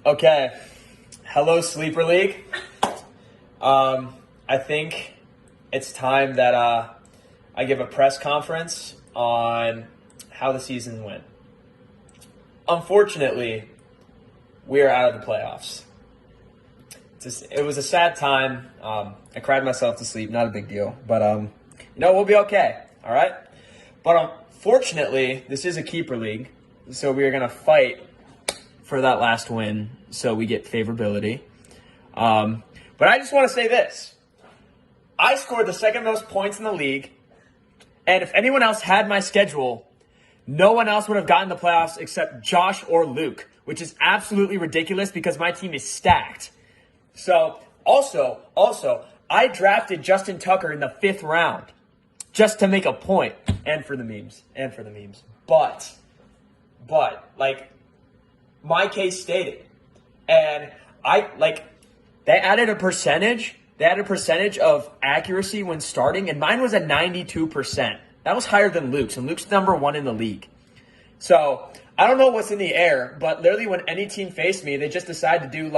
Okay. Hello, Sleeper League. I think it's time that I give a press conference on how the season went. Unfortunately, we are out of the playoffs. It was a sad time. I cried myself to sleep. Not a big deal. But, we'll be okay. All right? But unfortunately, this is a keeper league. So we are going to fight for that last win so we get favorability. But I just want to say this. I scored the second most points in the league. And if anyone else had my schedule, no one else would have gotten the playoffs except Josh or Luke, which is absolutely ridiculous because my team is stacked. So, also, I drafted Justin Tucker in the 5th round just to make a point and for the memes. But, my case stated. And they added a percentage. They had a percentage of accuracy when starting, and mine was at 92%. That was higher than Luke's, and Luke's number 1 in the league. So, I don't know what's in the air, but literally when any team faced me, they just decide to do,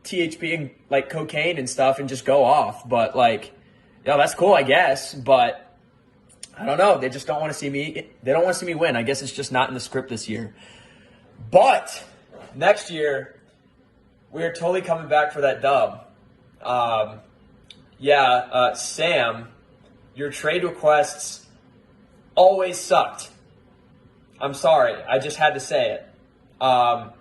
THP and, cocaine and stuff and just go off. But, that's cool, I guess, but I don't know. They just don't want to see me. They don't want to see me win. I guess it's just not in the script this year. But next year, we're totally coming back for that dub. Sam, your trade requests always sucked. I'm sorry. I just had to say it. But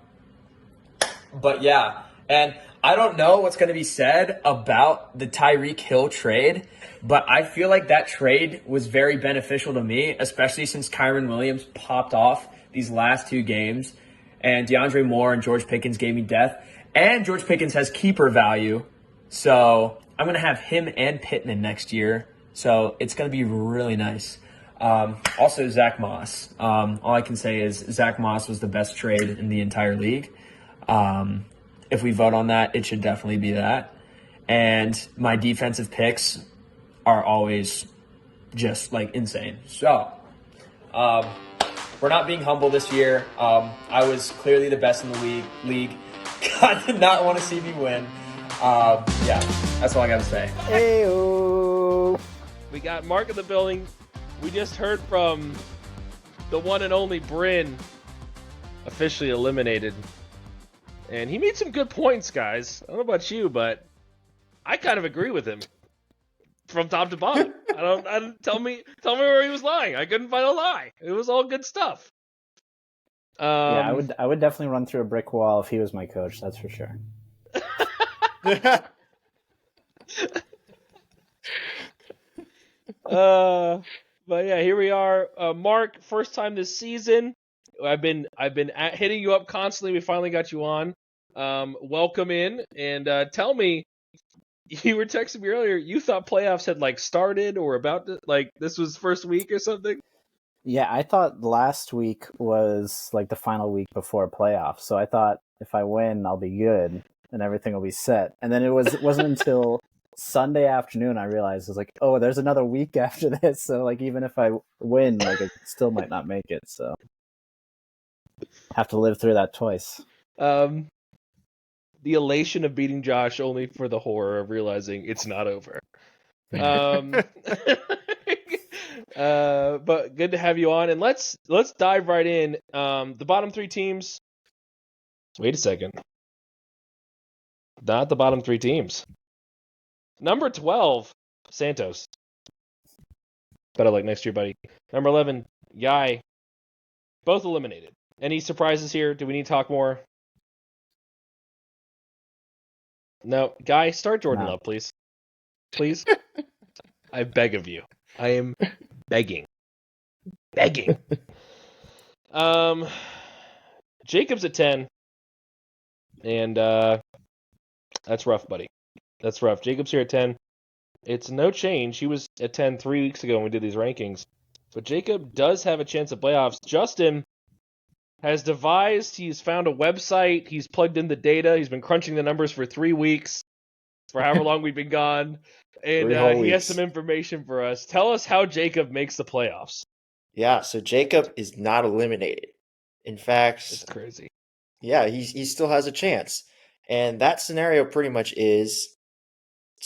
yeah, and I don't know what's going to be said about the Tyreek Hill trade, but I feel like that trade was very beneficial to me, especially since Kyron Williams popped off these last 2 games, and DeAndre Moore and George Pickens gave me death. And George Pickens has keeper value, so I'm going to have him and Pittman next year. So it's going to be really nice. Also, Zach Moss. All I can say is Zach Moss was the best trade in the entire league. If we vote on that, it should definitely be that. And my defensive picks are always just, insane. So, we're not being humble this year. I was clearly the best in the league. God did not want to see me win. That's all I got to say. Hey-o. We got Mark in the building. We just heard from the one and only Bryn, officially eliminated. And he made some good points, guys. I don't know about you, but I kind of agree with him from top to bottom. Tell me where he was lying. I couldn't find a lie. It was all good stuff. I would definitely run through a brick wall if he was my coach. That's for sure. But yeah, here we are. Mark, first time this season. I've been hitting you up constantly. We finally got you on. Welcome in, and tell me, you were texting me earlier. You thought playoffs had started or about to, this was first week or something. Yeah, I thought last week was the final week before playoffs. So I thought if I win, I'll be good and everything will be set. And then it wasn't until Sunday afternoon I realized oh, there's another week after this. So even if I win, I still might not make it. So have to live through that twice. The elation of beating Josh, only for the horror of realizing it's not over. But good to have you on, and let's dive right in. The bottom 3 teams. Wait a second. Not the bottom 3 teams. Number 12, Santos. Better luck next year, buddy. Number 11, Yai. Both eliminated. Any surprises here? Do we need to talk more? No. Guy, start Jordan Love, please. Please. I beg of you. I am begging. Jacob's at 10. And that's rough, buddy. That's rough. Jacob's here at 10. It's no change. He was at 10 3 weeks ago when we did these rankings. But Jacob does have a chance at playoffs. Justin has he's found a website. He's plugged in the data. He's been crunching the numbers for 3 weeks, for however long we've been gone. And he has some information for us. Tell us how Jacob makes the playoffs. Yeah, so Jacob is not eliminated. In fact, That's crazy. yeah, he still has a chance. And that scenario pretty much is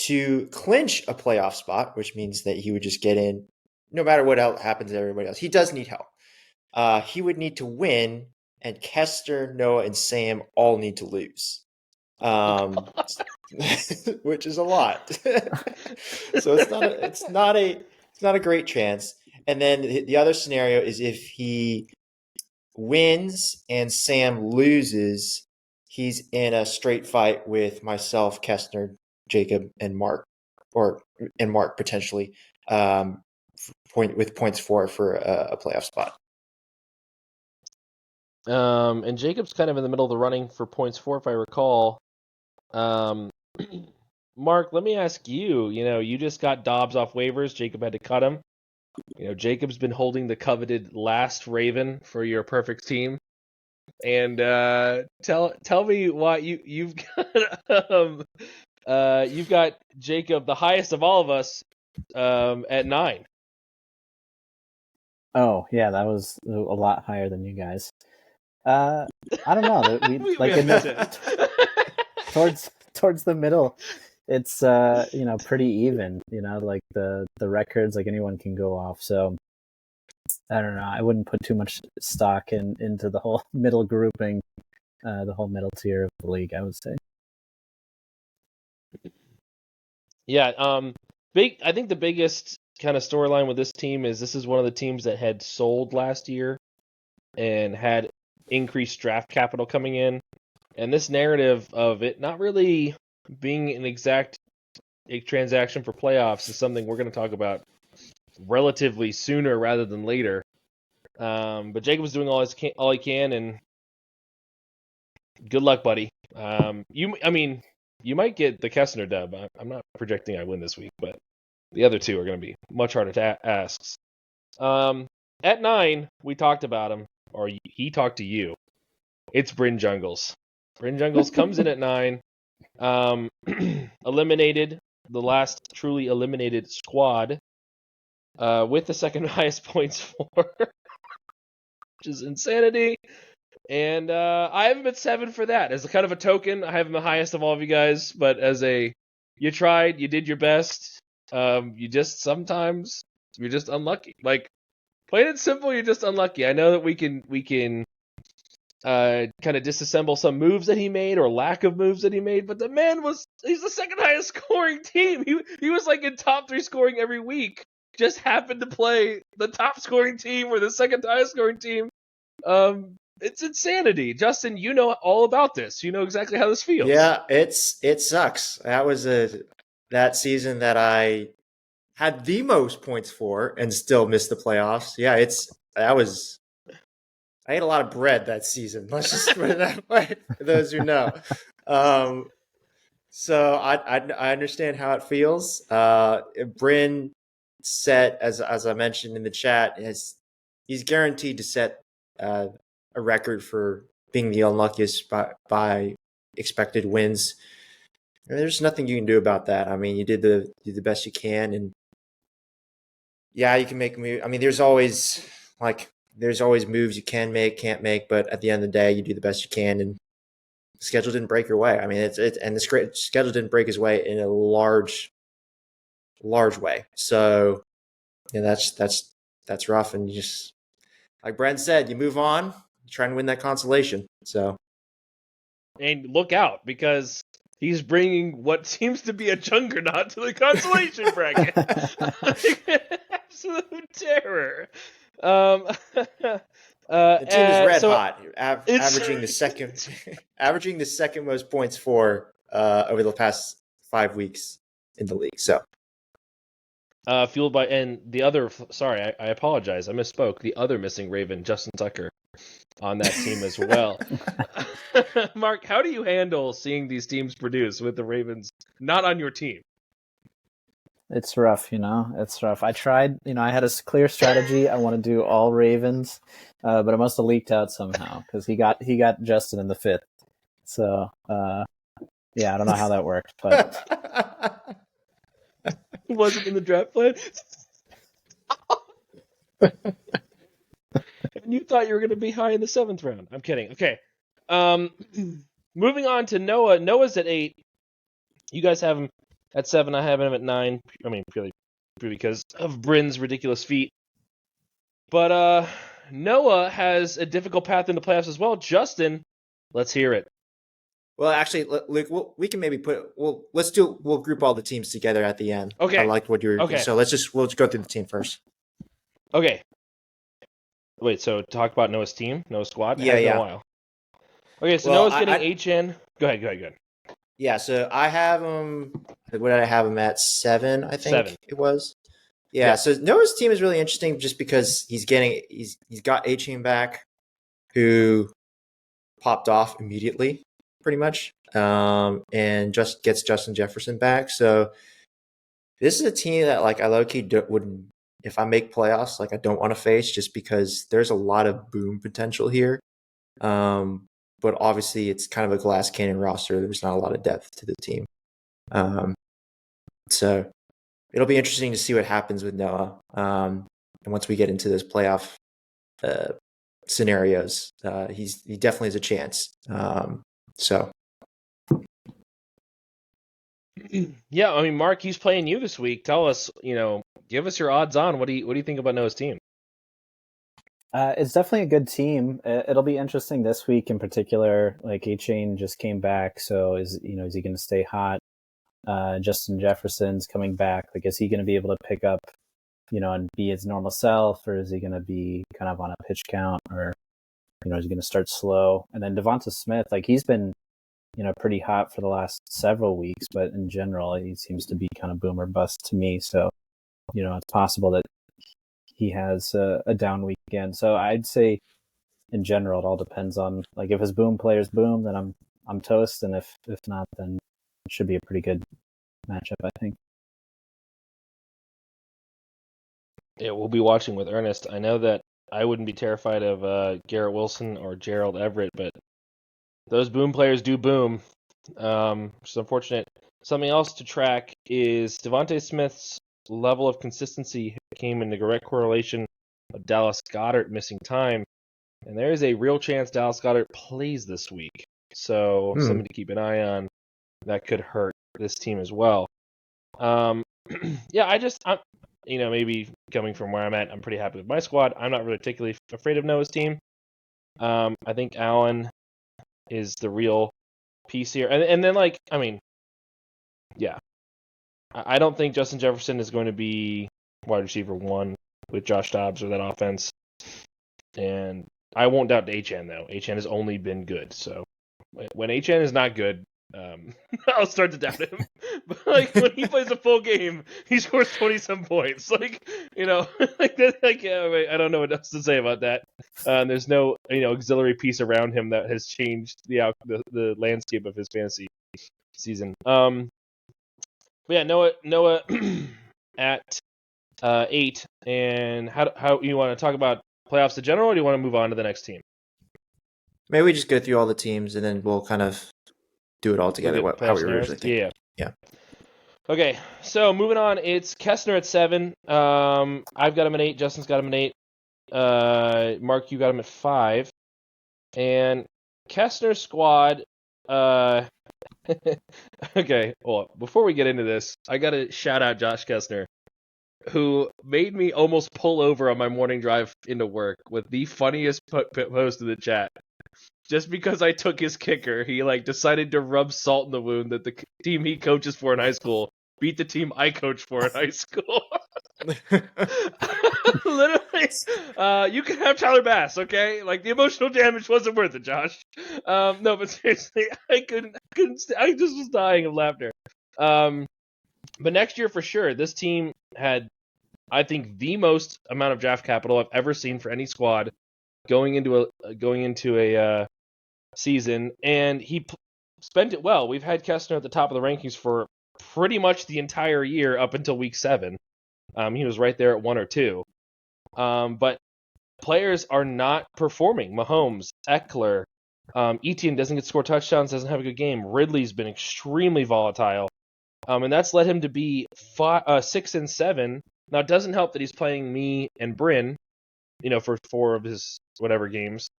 to clinch a playoff spot, which means that he would just get in no matter what else happens to everybody else. He does need help. He would need to win, and Kester, Noah, and Sam all need to lose. Which is a lot. So it's not a great chance. And then the other scenario is if he wins and Sam loses, he's in a straight fight with myself, Kestner, Jacob, and Mark, and Mark potentially, with points for a playoff spot. And Jacob's kind of in the middle of the running for points for, if I recall. Mark, let me ask you. You just got Dobbs off waivers. Jacob had to cut him. Jacob's been holding the coveted last Raven for your perfect team. And tell me why you've got Jacob, the highest of all of us, at 9. Oh yeah, that was a lot higher than you guys. I don't know. We like in towards the middle, it's pretty even. Like the records, like anyone can go off. So I don't know. I wouldn't put too much stock into the whole middle grouping, the whole middle tier of the league, I would say. Yeah. I think the biggest kind of storyline with this team is this is one of the teams that had sold last year and had increased draft capital coming in. And this narrative of it not really being an exact transaction for playoffs is something we're going to talk about relatively sooner rather than later. But Jacob's doing all he can, and good luck, buddy. You might get the Kessner dub. I'm not projecting I win this week, but the other two are going to be much harder to ask. At 9, we talked about him, or he talked to you. It's Bryn Jungles. Bryn Jungles comes in at 9. Eliminated, the last truly eliminated squad, with the second highest points for, which is insanity. And I have him at 7 for that. As a kind of a token, I have him the highest of all of you guys, but you tried, you did your best. Sometimes you're just unlucky. Like, plain and simple, you're just unlucky. I know that we can kind of disassemble some moves that he made or lack of moves that he made, but the man he's the second highest scoring team. He was like in top 3 scoring every week. Just happened to play the top scoring team or the second highest scoring team. It's insanity. Justin, you know all about this. You know exactly how this feels. Yeah, it sucks. That was that season that I had the most points for and still missed the playoffs. Yeah, I ate a lot of bread that season. Let's just put it that way, for those who know. So I understand how it feels. Bryn set, as I mentioned in the chat, he's guaranteed to set a record for being the unluckiest by expected wins. And there's nothing you can do about that. I mean, you did the best you can, and yeah, you can make moves. I mean, there's always moves you can make, can't make, but at the end of the day, you do the best you can, and the schedule didn't break your way. I mean, and the schedule didn't break his way in a large way. So, yeah, that's rough, and you just, like Brent said, you move on, try and win that consolation. So, and look out, because he's bringing what seems to be a juggernaut to the consolation bracket. Absolute terror. The team is red hot, averaging the second most points for over the past 5 weeks in the league. So, fueled by, and the other, sorry, I apologize, I misspoke. The other missing Raven, Justin Tucker, on that team as well. Mark, how do you handle seeing these teams produce with the Ravens not on your team? It's rough, It's rough. I tried, I had a clear strategy. I want to do all Ravens, but it must have leaked out somehow because he got Justin in the 5th. So, yeah, I don't know how that worked, but It wasn't in the draft plan. And you thought you were going to be high in the 7th round. I'm kidding. Okay. Moving on to Noah. Noah's at 8. You guys have him at 7. I have him at 9. I mean, purely because of Bryn's ridiculous feat. But Noah has a difficult path into playoffs as well. Justin, let's hear it. Well, actually, Luke, we can maybe we'll group all the teams together at the end. Okay. I liked what you were. Okay. So we'll just go through the team first. Okay. Wait, so talk about Noah's team, Noah's squad? Yeah, It's been yeah. a while. Okay, so Well, Noah's getting HN. Go ahead. Yeah, so I have him. What did I have him at? 7, I think 7. it was. Yeah, so Noah's team is really interesting just because he's got A-Chain back, who popped off immediately, pretty much, and just gets Justin Jefferson back. So this is a team that I low-key wouldn't, if I make playoffs, I don't want to face, just because there's a lot of boom potential here. But obviously it's kind of a glass cannon roster. There's not a lot of depth to the team. So it'll be interesting to see what happens with Noah. And once we get into those playoff scenarios, he definitely has a chance. So Yeah, I mean, Mark, he's playing you this week. Tell us, give us your odds on. What do you think about Noah's team? It's definitely a good team. It'll be interesting this week in particular. A-Chain just came back, so is he going to stay hot? Justin Jefferson's coming back. Is he going to be able to pick up, and be his normal self, or is he going to be kind of on a pitch count, or is he going to start slow? And then Devonta Smith, he's been, pretty hot for the last several weeks, but in general, he seems to be kind of boom or bust to me. So, it's possible that he has a down week again. So I'd say in general, it all depends on if his boom players boom, then I'm toast. And if not, then it should be a pretty good matchup, I think. Yeah, we'll be watching with Ernest. I know that I wouldn't be terrified of Garrett Wilson or Gerald Everett, but those boom players do boom, which is unfortunate. Something else to track is Devontae Smith's level of consistency came into direct correlation of Dallas Goedert missing time, and there is a real chance Dallas Goedert plays this week. So something to keep an eye on. That could hurt this team as well. Yeah, I'm maybe coming from where I'm at, I'm pretty happy with my squad. I'm not really particularly afraid of Noah's team. I think Allen is the real piece here, and then yeah. I don't think Justin Jefferson is going to be wide receiver 1 with Josh Dobbs or that offense. And I won't doubt HN, though. HN has only been good. So when HN is not good, I'll start to doubt him. But when he plays a full game, he scores 20-some points. I don't know what else to say about that. There's no auxiliary piece around him that has changed the landscape of his fantasy season. But yeah, Noah at 8. And how you want to talk about playoffs in general, or do you want to move on to the next team? Maybe we just go through all the teams and then we'll kind of do it all together. How we originally think. Yeah. Okay, so moving on, it's Kessner at 7. I've got him at 8. Justin's got him at 8. Mark, you got him at 5. And Kessner's squad. Okay, well, before we get into this, I gotta shout out Josh Kessner, who made me almost pull over on my morning drive into work with the funniest post in the chat. Just because I took his kicker, he decided to rub salt in the wound that the team he coaches for in high school beat the team I coach for in high school. Literally, you can have Tyler Bass, okay? The emotional damage wasn't worth it, Josh. No, but seriously, I couldn't. I just was dying of laughter. But next year for sure, this team had, I think, the most amount of draft capital I've ever seen for any squad going into a season, and he spent it well. We've had Kessner at the top of the rankings for pretty much the entire year up until week 7. He was right there at 1 or 2. But players are not performing. Mahomes, Eckler, Etienne doesn't get to score touchdowns, doesn't have a good game. Ridley's been extremely volatile. And that's led him to be 6 and 7. Now, it doesn't help that he's playing me and Bryn, for 4 of his whatever games.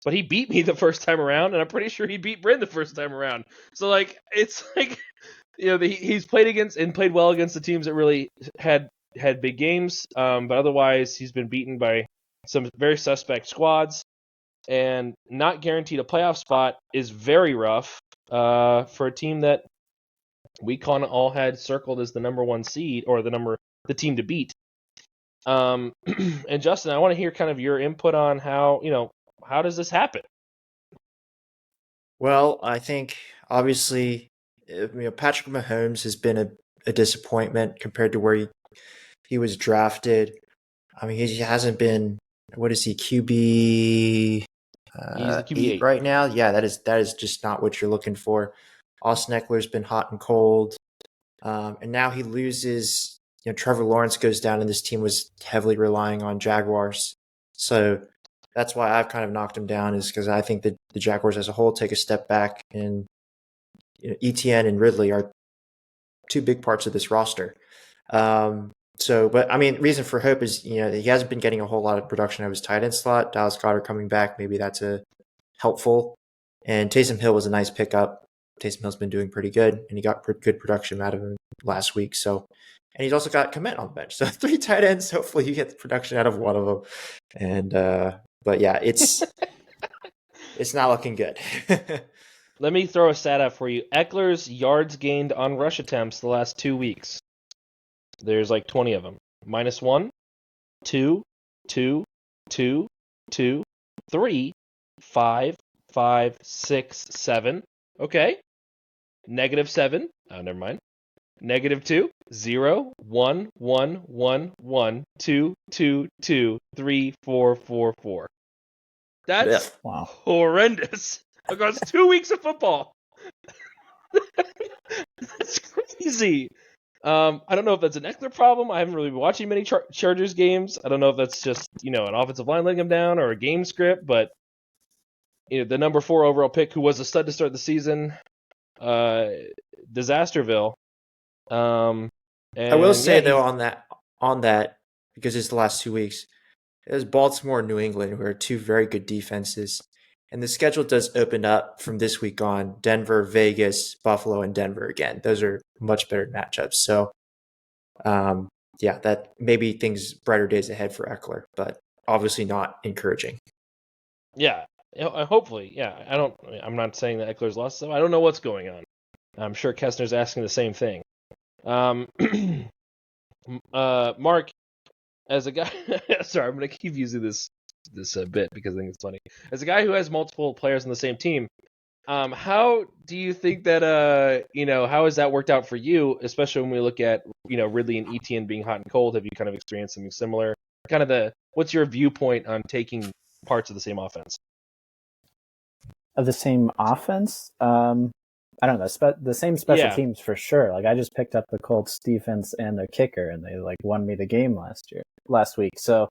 but he beat me the first time around, and I'm pretty sure he beat Bryn the first time around. So like, it's like, he's played against and played well against the teams that really had big games, but otherwise he's been beaten by some very suspect squads, and not guaranteed a playoff spot is very rough for a team that we kind of all had circled as the number one seed or the team to beat. And Justin, I want to hear kind of your input on how does this happen? Well, I think obviously, Patrick Mahomes has been a disappointment compared to where he was drafted. I mean, he hasn't been. What is he, QB? He's the QB 8 right now. Yeah, that is just not what you're looking for. Austin Eckler's been hot and cold, and now he loses. Trevor Lawrence goes down, and this team was heavily relying on Jaguars. So that's why I've kind of knocked him down, is because I think that the Jaguars as a whole take a step back, and ETN and Ridley are two big parts of this roster. But I mean, reason for hope is, he hasn't been getting a whole lot of production out of his tight end slot. Dallas Goedert coming back, maybe that's helpful. And Taysom Hill was a nice pickup. Taysom Hill's been doing pretty good, and he got good production out of him last week. So, and he's also got Kmet on the bench. So 3 tight ends. Hopefully, you get the production out of one of them. And but yeah, it's not looking good. Let me throw a stat out for you. Eckler's yards gained on rush attempts the last 2 weeks. There's like 20 of them. -1, 2, 2, 2, 2, 3, 5, 5, 6, 7. Okay. -7. Oh, never mind. -2, 0, 1, 1, 1, 1, 2, 2, 2, 3, 4, 4, 4. That's Wow. horrendous across 2 weeks of football. That's crazy. I don't know if that's an Eckler problem. I haven't really been watching many Chargers games. I don't know if that's just, an offensive line letting him down or a game script, but the number 4 overall pick, who was a stud to start the season, Disasterville. And, I will say though on that, because it's the last 2 weeks, there's Baltimore and New England, who are 2 very good defenses. And the schedule does open up from this week on: Denver, Vegas, Buffalo, and Denver again. Those are much better matchups. So, yeah, that maybe brighter days ahead for Eckler, but obviously not encouraging. Yeah, hopefully, yeah. I'm not saying that Eckler's lost stuff. I don't know what's going on. I'm sure Kessner's asking the same thing. Mark, as a guy, sorry, I'm going to keep using this bit because I think it's funny. As a guy who has multiple players on the same team, how do you think that how has that worked out for you, especially when we look at Ridley and ETN being hot and cold? Have you kind of experienced something similar? What's your viewpoint on taking parts of the same offense? Of the same offense? I don't know, the same special teams for sure. Like, I just picked up the Colts defense and their kicker, and they won me the game last week. So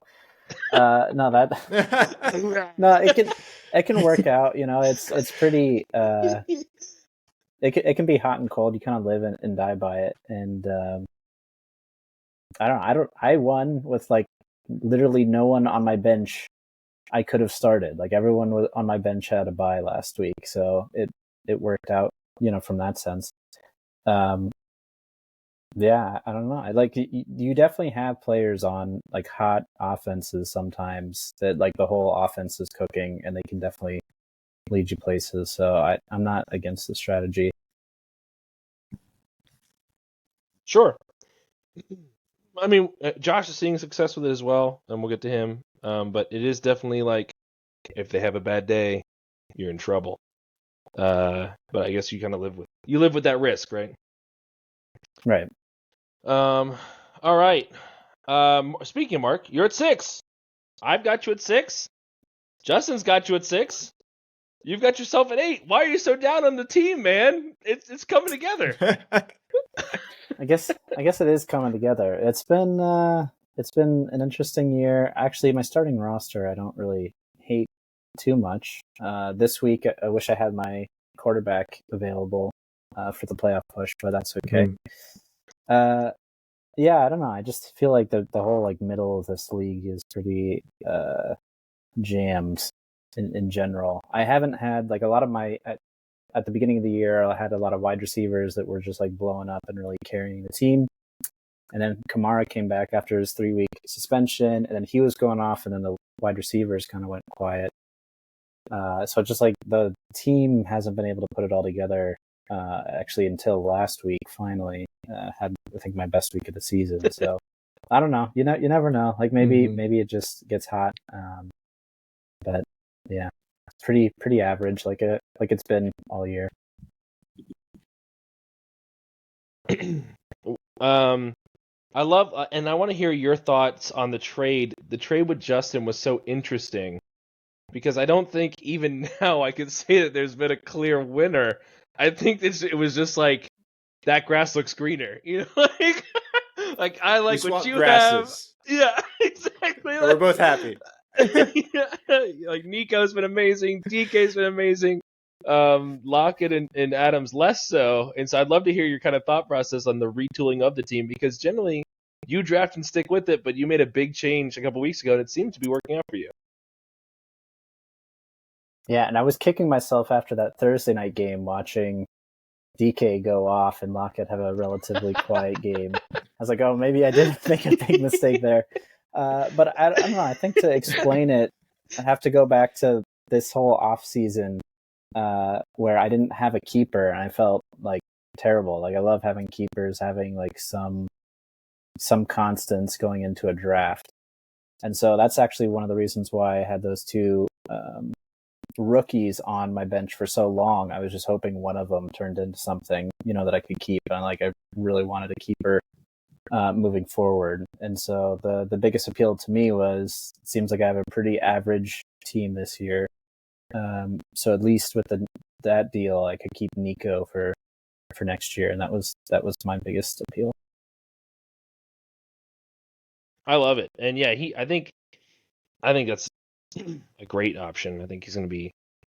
no, it can work out. It's pretty. It can be hot and cold. You kind of live and die by it. And I won with literally no one on my bench I could have started. Everyone was on my bench had a bye last week, so it worked out. From that sense. Yeah, I don't know. You definitely have players on hot offenses sometimes that the whole offense is cooking, and they can definitely lead you places. So I'm not against the strategy. Sure. I mean, Josh is seeing success with it as well, and we'll get to him. But it is definitely if they have a bad day, you're in trouble. But I guess you kind of live with that risk, right? Right. All right. Speaking of Mark, you're at 6. I've got you at 6. Justin's got you at 6. You've got yourself at 8. Why are you so down on the team, man? It's coming together. I guess it is coming together. It's been an interesting year. Actually, my starting roster, I don't really hate too much. This week, I wish I had my quarterback available for the playoff push, but that's okay. Yeah, I don't know. I just feel like the whole middle of this league is pretty jammed. in general. I haven't had like a lot of my at the beginning of the year. I had a lot of wide receivers that were just like blowing up and really carrying the team. And then Kamara came back after his 3-week suspension, and then he was going off, and then the wide receivers kind of went quiet. So just like the team hasn't been able to put it all together actually until last week. Finally, had I think my best week of the season. So I don't know. You never know. Like maybe it just gets hot. But yeah, it's pretty average. Like it's been all year. I love, and I want to hear your thoughts on the trade. The trade with Justin was so interesting because I don't think even now I can say that there's been a clear winner. I think it was just like that grass looks greener, like I like We what swapped you grasses. have. Yeah, exactly. But we're both happy. Yeah, like Nico's been amazing, DK's been amazing. Lockett and Adams less so, and so I'd love to hear your kind of thought process on the retooling of the team, because generally you draft and stick with it, but you made a big change a couple weeks ago and it seemed to be working out for you. Yeah, and I was kicking myself after that Thursday night game watching DK go off and Lockett have a relatively quiet game. I was like, oh, maybe I did make a big mistake there. But I don't know. I think to explain it, I have to go back to this whole off season where I didn't have a keeper and I felt like terrible. Like I love having keepers, having like some constants going into a draft. And so that's actually one of the reasons why I had those two rookies on my bench for so long. I was just hoping one of them turned into something, that I could keep. And I really wanted a keeper moving forward. And so the biggest appeal to me was, it seems like I have a pretty average team this year. So at least with that deal, I could keep Nico for next year. And that was my biggest appeal. I love it. And yeah, I think that's a great option. I think he's going to be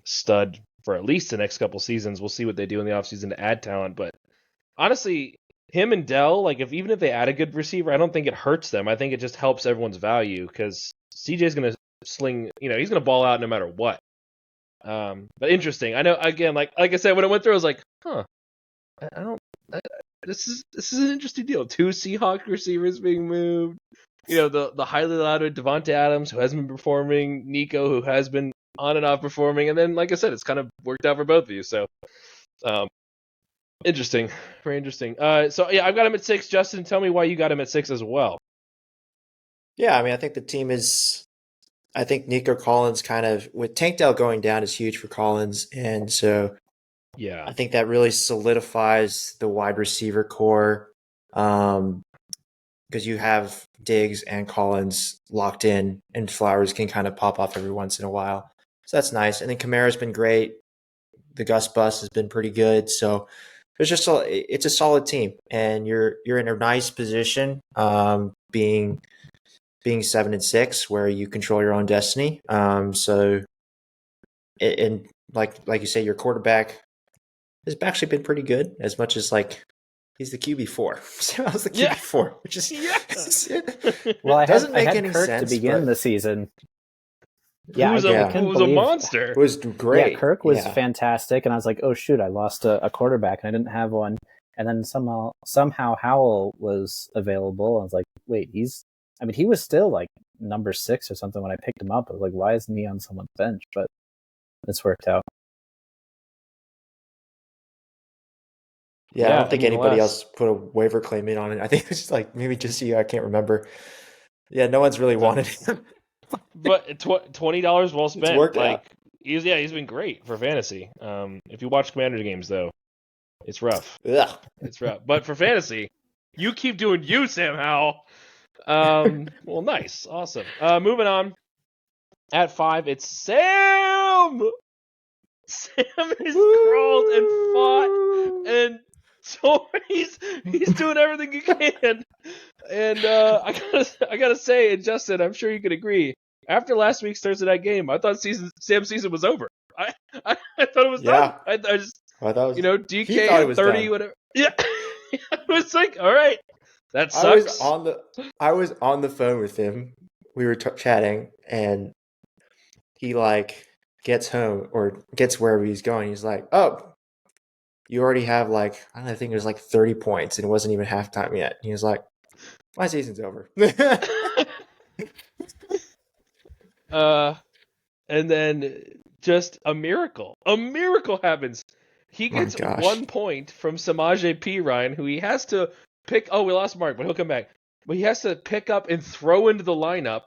stud for at least the next couple seasons. We'll see what they do in the offseason to add talent. But honestly, him and Dell, like even if they add a good receiver, I don't think it hurts them. I think it just helps everyone's value because CJ's going to sling, he's going to ball out no matter what. But interesting. I know, again, like I said, when I went through, I was like, this is an interesting deal. 2 Seahawks receivers being moved. The highly lauded Devontae Adams, who hasn't been performing, Nico, who has been on and off performing, and then, like I said, it's kind of worked out for both of you. So, interesting, very interesting. So yeah, I've got him at 6. Justin, tell me why you got him at 6 as well. Yeah, I mean, I think the team is. I think Nico Collins kind of with Tank Dell going down is huge for Collins, and so yeah, I think that really solidifies the wide receiver core. Because you have Diggs and Collins locked in, and Flowers can kind of pop off every once in a while. So that's nice. And then Kamara's been great. The Gus Bus has been pretty good. So it's a solid team, and you're in a nice position, being 7-6, where you control your own destiny. So like you say, your quarterback has actually been pretty good, as much as like. He's the QB4. So I was the QB4, which is well, I doesn't make had any Kirk sense to begin the season. Yeah, who was a monster. It was great. Yeah, Kirk was fantastic, and I was like, oh shoot, I lost a quarterback, and I didn't have one. And then somehow Howell was available. I was like, wait, he was still like number 6 or something when I picked him up. I was like, why isn't he on someone's bench? But this worked out. Yeah, I don't think anybody else put a waiver claim in on it. I think it's like maybe just you. I can't remember. Yeah, no one's really wanted him. But $20 well spent. It's worked out. He's been great for fantasy. If you watch Commander games though, it's rough. Ugh. It's rough. But for fantasy, you keep doing you, Sam Howell. Well, nice, awesome. Moving on. At 5, it's Sam. Sam has crawled and fought and. So he's doing everything he can, and I gotta say, and Justin, I'm sure you could agree. After last week's Thursday night game, I thought Sam's season was over. I thought it was done. I thought it was, DK at 30, done. Whatever. Yeah, I was like, all right, that sucks. I was on the phone with him. We were chatting, and he gets home or gets wherever he's going, he's like, "Oh, you already have like I don't know, I think it was like 30 points, and it wasn't even halftime yet." He was like, "My season's over." And then just a miracle happens. He My gets gosh. 1 point from Samaje Perine, who he has to pick. Oh, we lost Mark, but he'll come back. But he has to pick up and throw into the lineup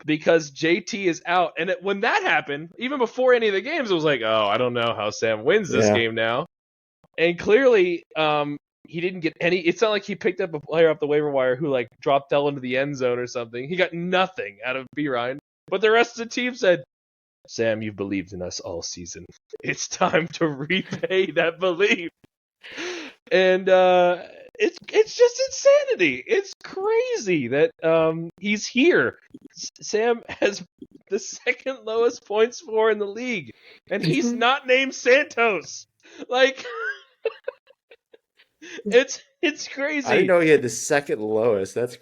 because JT is out. And when that happened, even before any of the games, it was like, oh, I don't know how Sam wins this Yeah. game now. And clearly, he didn't get any. It's not like he picked up a player off the waiver wire who like dropped Dell into the end zone or something. He got nothing out of Perine. But the rest of the team said, Sam, you've believed in us all season. It's time to repay that belief. And it's just insanity. It's crazy that he's here. Sam has the second lowest points score in the league, and he's not named Santos. Like, it's crazy. I didn't know he had the second lowest. That's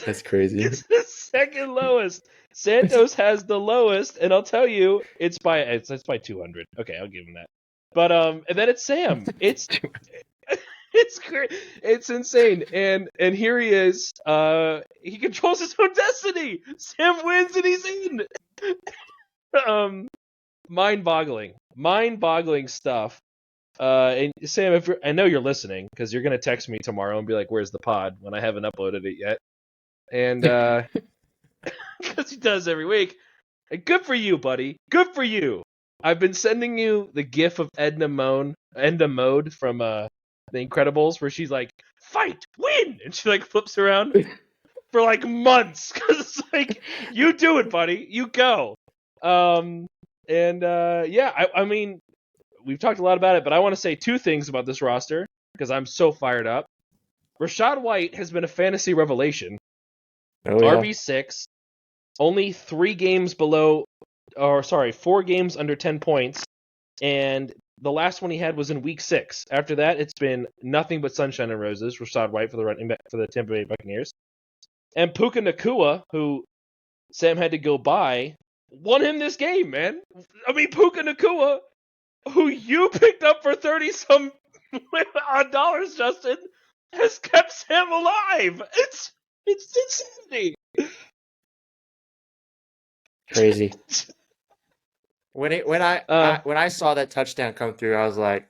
that's crazy. It's the second lowest. Santos has the lowest, and I'll tell you, it's by 200. Okay, I'll give him that. But and then it's Sam. It's great. It's insane. And here he is. He controls his own destiny. Sam wins and he's in. Mind-boggling stuff. And Sam, I know you're listening because you're gonna text me tomorrow and be like, "Where's the pod?" when I haven't uploaded it yet. And because he does every week. And good for you, buddy. Good for you. I've been sending you the gif of Edna Mode from The Incredibles, where she's like, "Fight, win," and she like flips around for like months because it's like, you do it, buddy. You go. Yeah, I mean, we've talked a lot about it, but I want to say two things about this roster because I'm so fired up. Rachaad White has been a fantasy revelation. Oh, yeah. RB6, only 4 games under 10 points, and the last one he had was in week 6. After that, it's been nothing but sunshine and roses. Rachaad White for the Tampa Bay Buccaneers, and Puka Nacua, who Sam had to go buy, won him this game, man. I mean, Puka Nacua, who you picked up for 30-some odd dollars, Justin, has kept Sam alive. It's insanity. Crazy. When I saw that touchdown come through, I was like,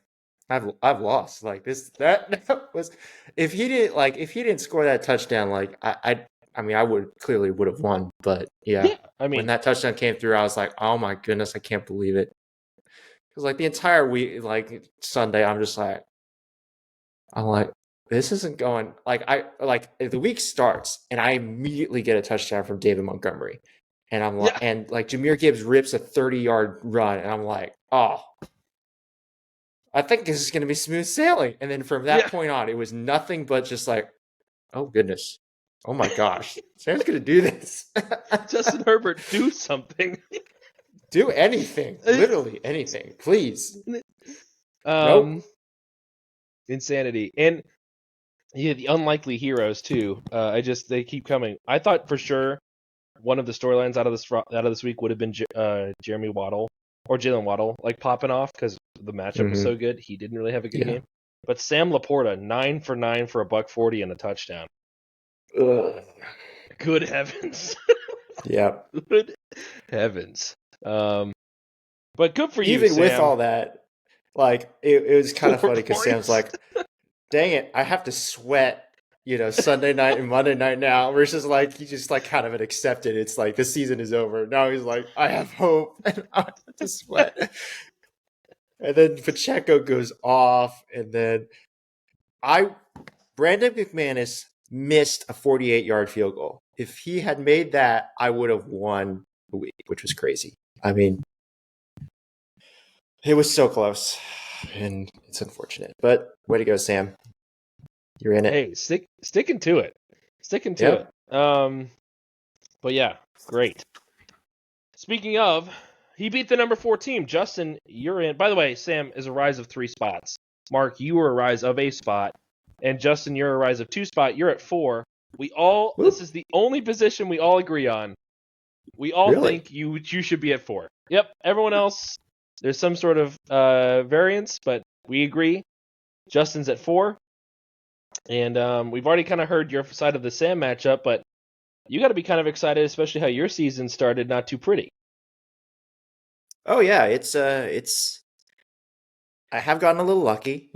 I've lost. Like that was if he didn't score that touchdown, like I mean I would have won, but yeah. I mean, when that touchdown came through, I was like, oh my goodness, I can't believe it. Because like the entire week, like Sunday, I'm like, this isn't going if the week starts and I immediately get a touchdown from David Montgomery. And I'm like, and like Jahmyr Gibbs rips a 30-yard run, and I'm like, oh, I think this is going to be smooth sailing. And then from that point on, it was nothing but just like, oh goodness, oh my gosh, Sam's going to do this. Justin Herbert, do something. Do anything, literally anything, please. Nope. Insanity, and yeah, the unlikely heroes too. They keep coming. I thought for sure one of the storylines out of this week would have been Jeremy Waddle or Jalen Waddle like popping off because the matchup was so good. He didn't really have a good game, but Sam Laporta 9 for 9 for $140 and a touchdown. Ugh. Good heavens! Yeah, good heavens. But good for you, even Sam. with all that. Like it was kind of funny because Sam's like, "Dang it, I have to sweat." Sunday night and Monday night now, versus like he just like kind of accepted it's like the season is over. Now he's like, I have hope and I have to sweat. And then Pacheco goes off, and then Brandon McManus missed a 48-yard field goal. If he had made that, I would have won the week, which was crazy. I mean, it was so close, and it's unfortunate. But way to go, Sam. You're in it. Hey, sticking to it. It. But yeah, great. Speaking of, he beat the number 4 team. Justin, you're in. By the way, Sam is a rise of 3 spots. Mark, you were a rise of a spot. And Justin, you're a rise of 2 spot. You're at 4. This is the only position we all agree on. We all Really? think you should be at 4. Yep. Everyone else, there's some sort of variance, but we agree. Justin's at 4. And we've already kind of heard your side of the Sam matchup, but you got to be kind of excited, especially how your season started not too pretty. Oh yeah, it's I have gotten a little lucky,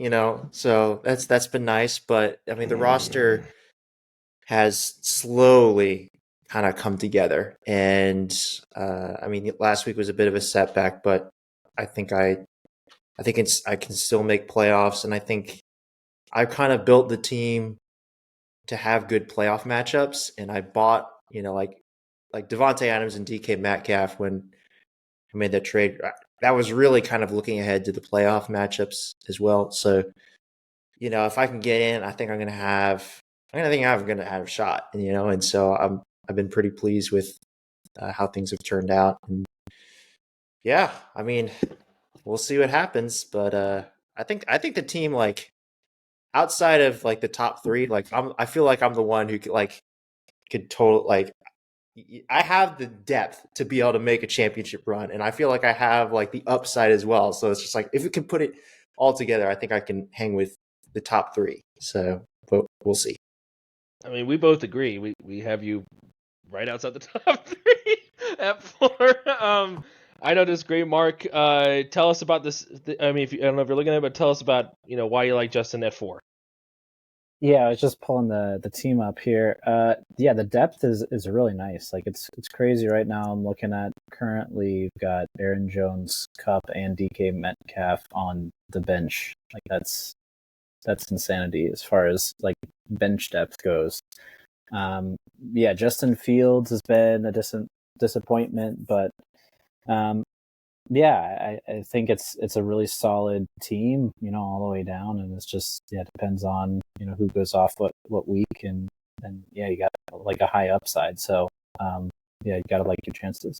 so that's been nice. But I mean, the roster has slowly kind of come together, and I mean, last week was a bit of a setback, but I think I can still make playoffs, and I think I've kind of built the team to have good playoff matchups, and I bought, like Devontae Adams and DK Metcalf when I made that trade. That was really kind of looking ahead to the playoff matchups as well. So, if I can get in, I think I'm gonna have. I think I'm gonna have a shot, and so I've been pretty pleased with how things have turned out. And yeah, I mean, we'll see what happens, but I think the team, like, outside of like the top three, like I feel like I'm the one who could total like I have the depth to be able to make a championship run, and I feel like I have like the upside as well. So it's just like if we can put it all together, I think I can hang with the top three. So, but we'll see. I mean, we both agree. We have you right outside the top 3 at 4. I know this great, Mark. Tell us about this. I mean, I don't know if you're looking at it, but tell us about why you like Justin at 4. Yeah, I was just pulling the team up here. Yeah, the depth is really nice. Like it's crazy right now. I'm looking at currently you've got Aaron Jones, Cup, and DK Metcalf on the bench. Like that's insanity as far as like bench depth goes. Yeah, Justin Fields has been a disappointment, but yeah, I think it's a really solid team, all the way down, and it's just it depends on who goes off what week, and yeah, you got like a high upside, so yeah, you got to like your chances.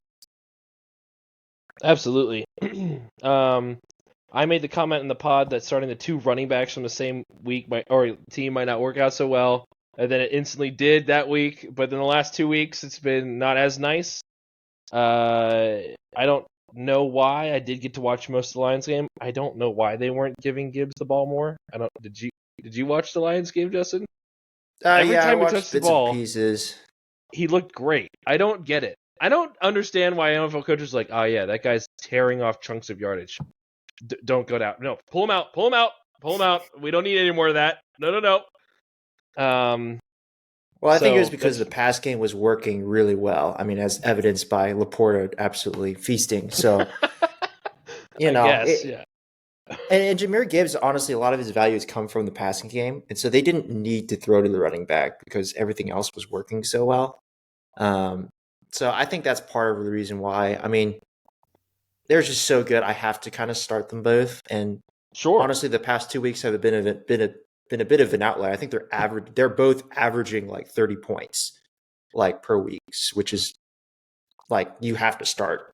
Absolutely. I made the comment in the pod that starting the 2 running backs from the same week or team might not work out so well, and then it instantly did that week. But in the last 2 weeks, it's been not as nice. I don't know why. I did get to watch most of the Lions game. I don't know why they weren't giving Gibbs the ball more. I don't. Did you watch the Lions game, Justin? Every Yeah, I time he watched touched the bits and ball, pieces. he looked great. I don't get it. I don't understand why NFL coaches are like, oh yeah, that guy's tearing off chunks of yardage. Don't go down. No, pull him out. Pull him out. Pull him out. We don't need any more of that. No. Well, I think it was So because the pass game was working really well. I mean, as evidenced by Laporta absolutely feasting. So, I guess, it, yeah. and Jahmyr Gibbs, honestly, a lot of his values come from the passing game, and so they didn't need to throw to the running back because everything else was working so well. So I think that's part of the reason why. I mean, they're just so good. I have to kind of start them both, and Sure. honestly, the past 2 weeks have been a bit of an outlier. I think they're both averaging like 30 points like per weeks, which is like you have to start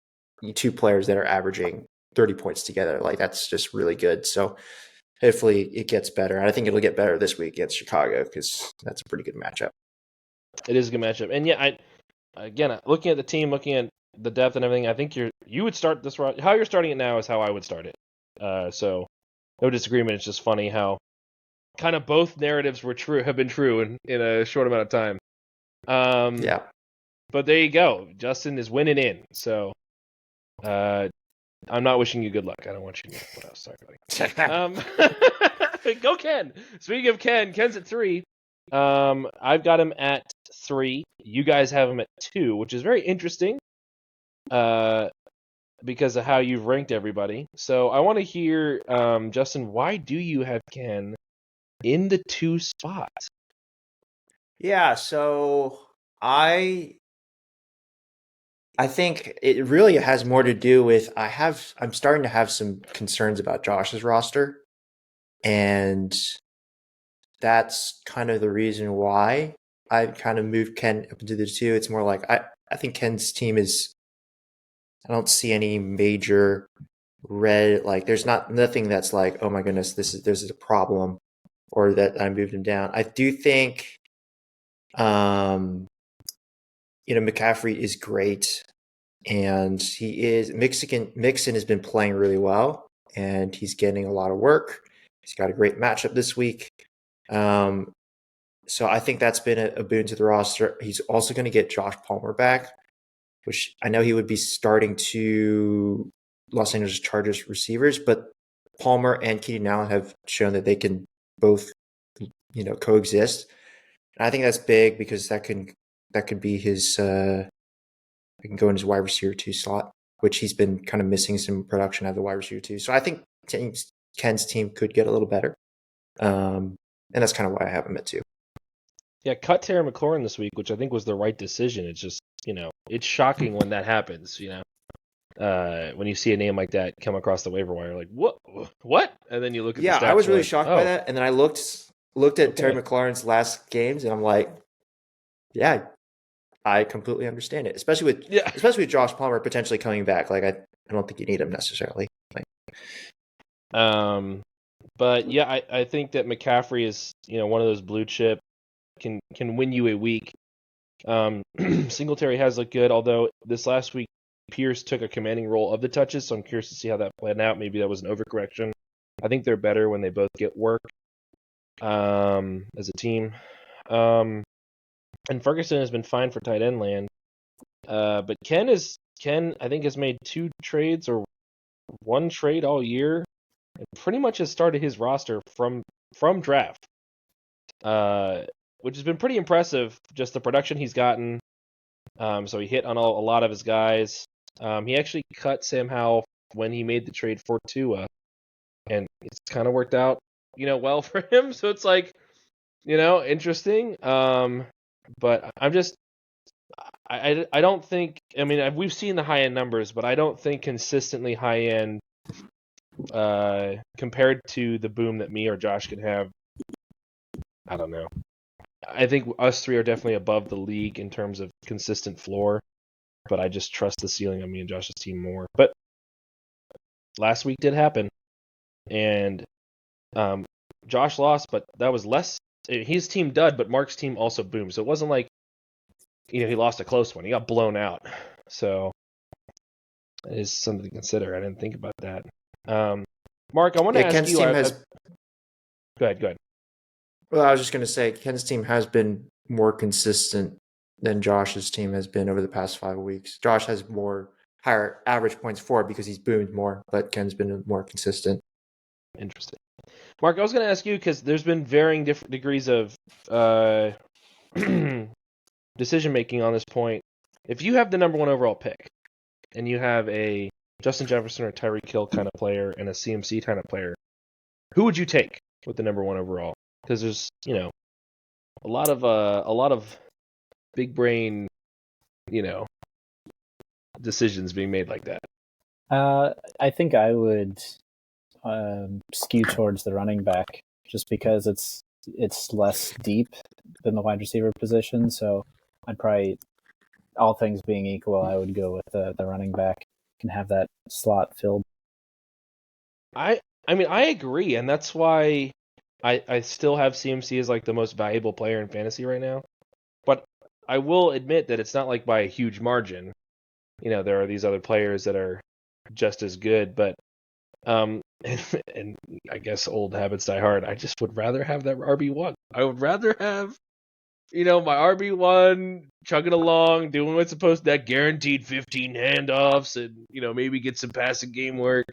2 players that are averaging 30 points together. Like that's just really good. So hopefully it gets better. And I think it'll get better this week against Chicago because that's a pretty good matchup. It is a good matchup. And yeah, again, looking at the team, looking at the depth and everything, I think you would start this route. How you're starting it now is how I would start it. So no disagreement. It's just funny how kind of both narratives have been true in a short amount of time. Yeah. But there you go. Justin is winning in. So I'm not wishing you good luck. I don't want you to know what else. Sorry, buddy. Go Ken. Speaking of Ken's at 3. I've got him at 3. You guys have him at 2, which is very interesting. Because of how you've ranked everybody. So I want to hear, Justin, why do you have Ken in the 2 spot? Yeah, so I think it really has more to do with I'm starting to have some concerns about Josh's roster, and that's kind of the reason why I kind of moved Ken up into the 2. It's more like I think Ken's team is. I don't see any major red, like there's nothing that's like, oh my goodness, there's a problem, or that I moved him down. I do think McCaffrey is great, and Mixon has been playing really well, and he's getting a lot of work. He's got a great matchup this week. So I think that's been a boon to the roster. He's also going to get Josh Palmer back, which I know he would be starting to Los Angeles Chargers receivers, but Palmer and Keenan Allen have shown that they can both, coexist. And I think that's big because that could be his. He can go in his wide receiver 2 slot, which he's been kind of missing some production out of the wide receiver 2. So I think Ken's team could get a little better, and that's kind of why I have him at 2. Yeah, cut Terry McLaurin this week, which I think was the right decision. It's just, it's shocking when that happens, when you see a name like that come across the waiver wire, like, what? And then you look at the stats, I was really like, shocked by that. And then I looked at Terry Okay. McLaurin's last games, and I'm like, yeah, I completely understand it, especially with Josh Palmer potentially coming back. Like, I don't think you need him necessarily. But yeah, I think that McCaffrey is, one of those blue chip can win you a week. Singletary has looked good, although this last week Pierce took a commanding role of the touches, so I'm curious to see how that played out. Maybe that was an overcorrection. I think they're better when they both get work as a team. And Ferguson has been fine for tight end land. But Ken I think has made 2 trades or 1 trade all year, and pretty much has started his roster from draft. Which has been pretty impressive, just the production he's gotten. So he hit on a lot of his guys. He actually cut Sam Howell when he made the trade for Tua, and it's kind of worked out, well for him. So it's like, interesting. But I'm just, I don't think. I mean, we've seen the high end numbers, but I don't think consistently high end, compared to the boom that me or Josh can have. I don't know. I think us 3 are definitely above the league in terms of consistent floor, but I just trust the ceiling on me and Josh's team more. But last week did happen, and Josh lost, but that was less. His team dud, but Mark's team also boomed. So it wasn't like, he lost a close one. He got blown out. So it is something to consider. I didn't think about that. Mark, I want to ask Ken's you. team has. Go ahead. Well, I was just going to say Ken's team has been more consistent than Josh's team has been over the past 5 weeks. Josh has higher average points for it because he's boomed more, but Ken's been more consistent. Interesting. Mark, I was going to ask you because there's been varying different degrees of decision making on this point. If you have the number 1 overall pick and you have a Justin Jefferson or Tyreek Hill kind of player and a CMC kind of player, who would you take with the number 1 overall? Because there's, a lot of big brain, decisions being made like that. I think I would skew towards the running back just because it's less deep than the wide receiver position. So I'd probably, all things being equal, I would go with the running back and have that slot filled. I mean, I agree, and that's why I still have CMC as like the most valuable player in fantasy right now. But I will admit that it's not like by a huge margin. There are these other players that are just as good, but and I guess old habits die hard. I just would rather have that RB1. I would rather have, my RB1 chugging along, doing what's supposed to, that guaranteed 15 handoffs and, maybe get some passing game work.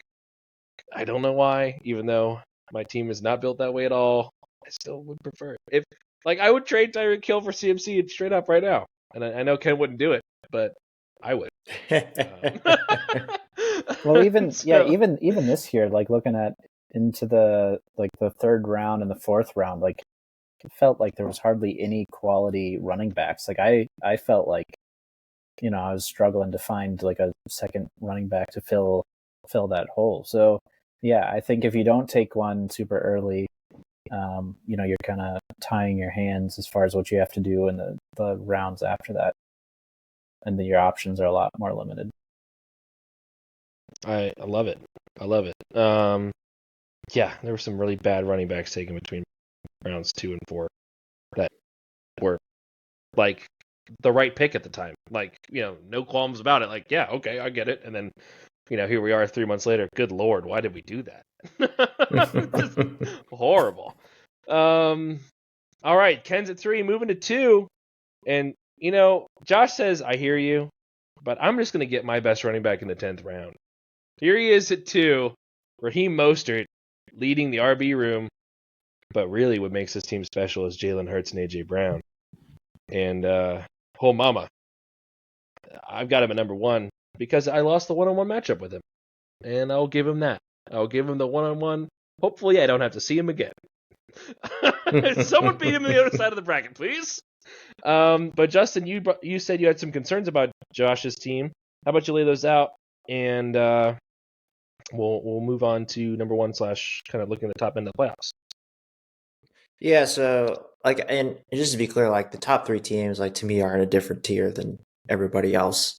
I don't know why, even though my team is not built that way at all. I still would prefer it. I would trade Tyreek Hill for CMC straight up right now. And I know Ken wouldn't do it, but I would. Well, even this year, like looking at into the third round and the fourth round, like it felt like there was hardly any quality running backs. Like I felt like, I was struggling to find like a second running back to fill that hole. So yeah, I think if you don't take one super early, you're kind of tying your hands as far as what you have to do in the rounds after that, and then your options are a lot more limited. I love it. Yeah, there were some really bad running backs taken between rounds 2 and 4 that were like the right pick at the time. Like, no qualms about it. Like, yeah, okay, I get it. And then, here we are 3 months later. Good Lord, why did we do that? Just horrible. All right, Ken's at 3, moving to 2. And, Josh says, I hear you, but I'm just going to get my best running back in the 10th round. Here he is at 2, Raheem Mostert, leading the RB room. But really what makes this team special is Jalen Hurts and A.J. Brown. And, oh mama, I've got him at number 1 because I lost the one-on-one matchup with him. And I'll give him that. I'll give him the one-on-one. Hopefully I don't have to see him again. Someone beat him on the other side of the bracket, please. But Justin, you said you had some concerns about Josh's team. How about you lay those out, and we'll move on to number 1 / kind of looking at the top end of the playoffs. Yeah, so and just to be clear, the top 3 teams, to me, are in a different tier than everybody else.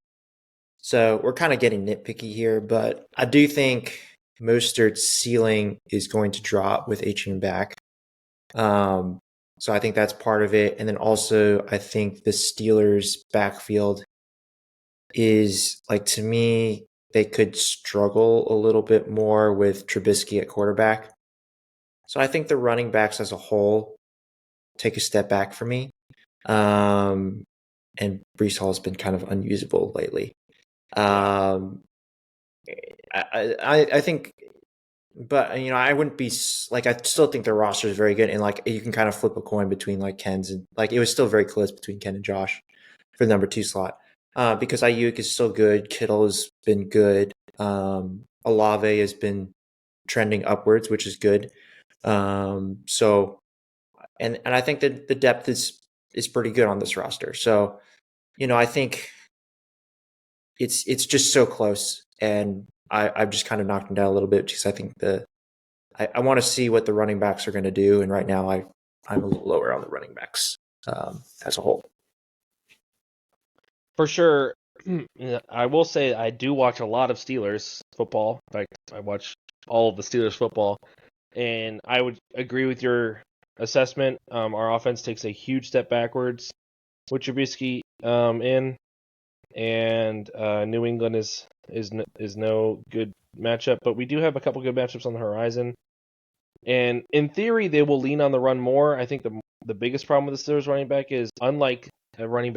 So we're kind of getting nitpicky here, but I do think Mostert's ceiling is going to drop with H&M back. So I think that's part of it. And then also I think the Steelers backfield is to me, they could struggle a little bit more with Trubisky at quarterback. So I think the running backs as a whole take a step back for me. And Breece Hall has been kind of unusable lately. I think, but I wouldn't be I still think their roster is very good, and you can kind of flip a coin between Ken's and it was still very close between Ken and Josh for the number 2 slot, because Ayuk is still good, Kittle has been good, Olave has been trending upwards, which is good. So, and I think that the depth is pretty good on this roster. So, I think it's just so close, and I've just kind of knocked them down a little bit because I think I want to see what the running backs are going to do, and right now I'm a little lower on the running backs as a whole. For sure, I will say I do watch a lot of Steelers football. In fact, I watch all of the Steelers football, and I would agree with your assessment. Our offense takes a huge step backwards with Trubisky in, and New England is no good matchup, but we do have a couple good matchups on the horizon. And in theory, they will lean on the run more. I think the biggest problem with the Steelers running back is, unlike a running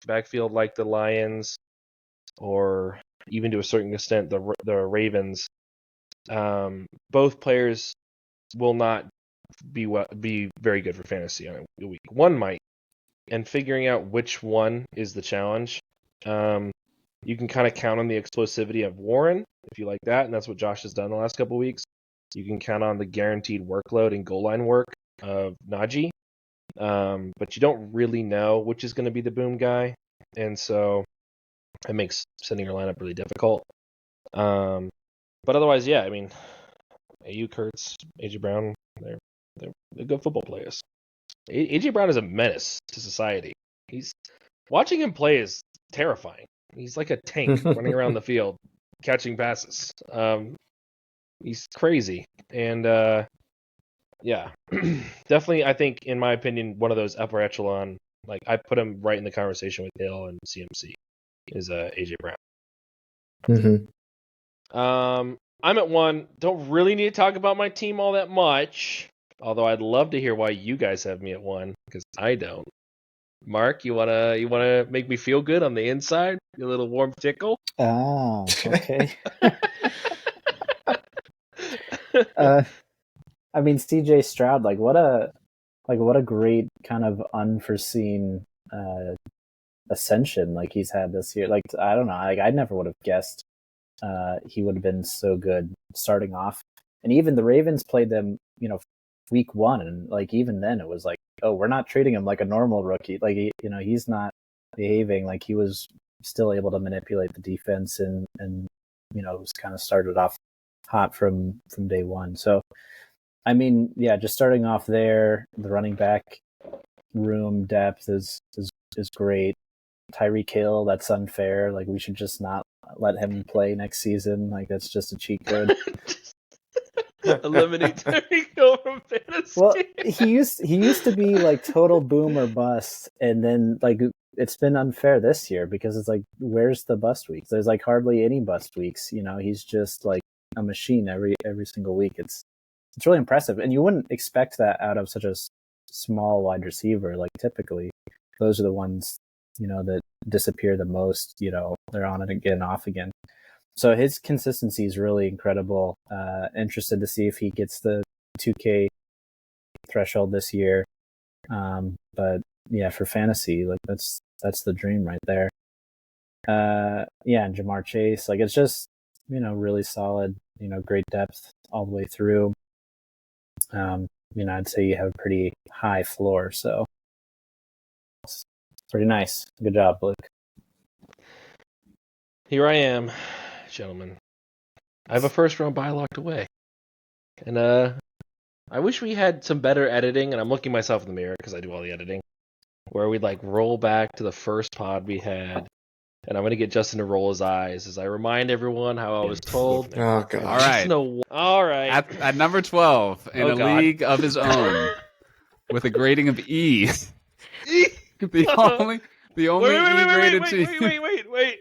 backfield like the Lions, or even to a certain extent the Ravens, both players will not be very good for fantasy on a week. One might, and figuring out which one is the challenge. You can kind of count on the explosivity of Warren, if you like that, and that's what Josh has done the last couple of weeks. You can count on the guaranteed workload and goal line work of Najee, but you don't really know which is going to be the boom guy, and so it makes setting your lineup really difficult. But otherwise, yeah, Ayuk, Hurts, A.J. Brown, they're good football players. A.J. Brown is a menace to society. Watching him play is terrifying. He's like a tank running around the field, catching passes. He's crazy. And, yeah, definitely, I think, in my opinion, one of those upper echelon, I put him right in the conversation with Hill and CMC, is A.J. Brown. Mm-hmm. I'm at 1. Don't really need to talk about my team all that much, although I'd love to hear why you guys have me at 1, because I don't. Mark, you wanna make me feel good on the inside? A little warm tickle? Oh, okay. CJ Stroud, what a great kind of unforeseen ascension he's had this year. I don't know, I never would have guessed he would have been so good starting off. And even the Ravens played them, week 1, and even then it was oh, we're not treating him like a normal rookie. He's not behaving like he was still able to manipulate the defense and was kind of started off hot from day 1. So, just starting off there, the running back room depth is great. Tyreek Hill, that's unfair. We should just not let him play next season. That's just a cheat code. Eliminate Tyreek Hill from fantasy. Well, he used to be total boom or bust, and then it's been unfair this year because it's like, where's the bust weeks? There's like hardly any bust weeks. He's just like a machine every single week. It's really impressive, and you wouldn't expect that out of such a small wide receiver. Like typically, those are the ones that disappear the most. They're on it and getting off again. So his consistency is really incredible. Interested to see if he gets the 2K threshold this year. But yeah, for fantasy, like that's the dream right there. And Jamar Chase, like it's just really solid. Great depth all the way through. I'd say you have a pretty high floor, so it's pretty nice. Good job, Luke. Here I am, gentlemen. I have a first round bye locked away, and I wish we had some better editing. And I'm looking myself in the mirror because I do all the editing, where we'd like roll back to the first pod we had. And I'm going to get Justin to roll his eyes as I remind everyone how I was told. Oh, God. All right. All right. At number 12, in league of his own, with a grading of E. the only E-graded team.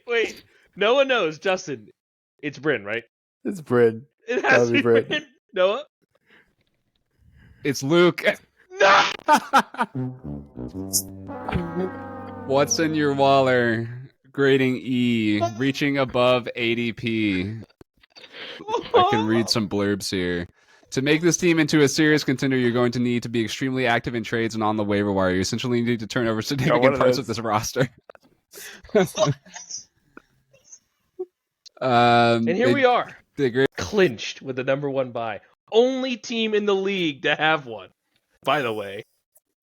Wait. No one knows. Justin, it's Bryn, right? It's Bryn. It has to be Bryn. Noah? It's Luke. No! What's in your Waller? Grading E, reaching above ADP. I can read some blurbs here. To make this team into a serious contender, you're going to need to be extremely active in trades and on the waiver wire. You essentially need to turn over significant parts of this roster. And here we are, clinched with the number 1 bye. Only team in the league to have one, by the way.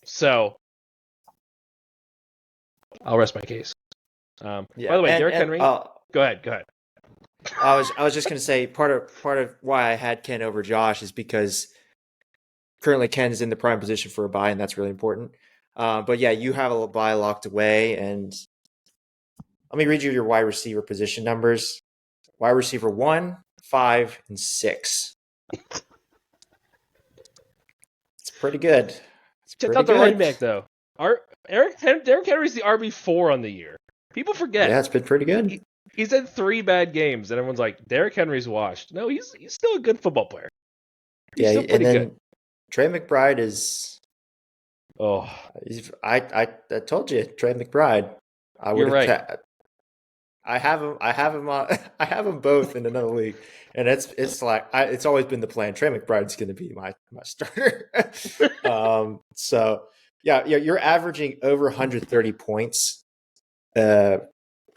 So, I'll rest my case. By the way, Derrick Henry. Go ahead. I was just gonna say part of why I had Ken over Josh is because currently Ken is in the prime position for a bye, and that's really important. But yeah, you have a bye locked away, and let me read you your wide receiver position numbers. Wide receiver 1, 5, and 6. It's pretty good. Check out the running back though. Derrick Henry's the RB4 on the year. People forget. Yeah, it's been pretty good. He's had 3 bad games, and everyone's like, Derrick Henry's washed. No, he's still a good football player. He's still pretty good. Trey McBride is. Oh, I told you, Trey McBride. You're right. I have him. I have them both in another league, and it's always been the plan. Trey McBride's going to be my starter. So yeah, you're averaging over 130 points per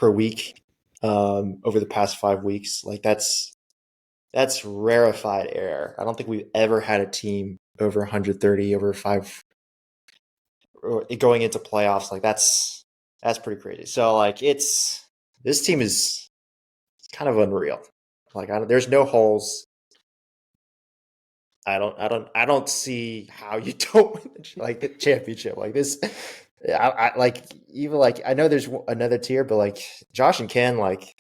week over the past 5 weeks. Like that's rarefied air. I don't think we've ever had a team over 130 over 5 going into playoffs. Like that's pretty crazy. So like this team is kind of unreal. Like there's no holes. I don't see how you don't win the championship like this. I know there's another tier, but like Josh and Ken, like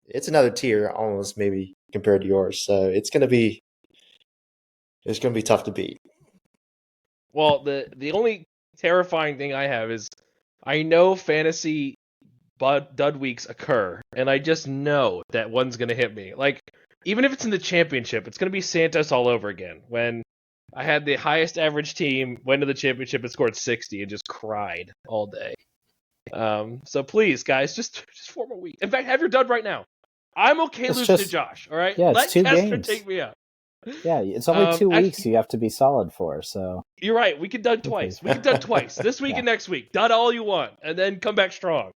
it's another tier almost maybe compared to yours. So it's gonna be tough to beat. Well, the only terrifying thing I have is I know fantasy dud weeks occur, and I just know that one's gonna hit me. Like even if it's in the championship, it's gonna be Santos all over again. When I had the highest average team, went to the championship and scored 60 and just cried all day. So please, guys, just form a week. In fact, have your dud right now. I'm okay losing to Josh, all right? Yeah, it's Let 2 Kester games. take me out. Yeah, it's only 2 weeks you have to be solid for, so... You're right, we can dud twice. This week and next week. Dud all you want, and then come back strong.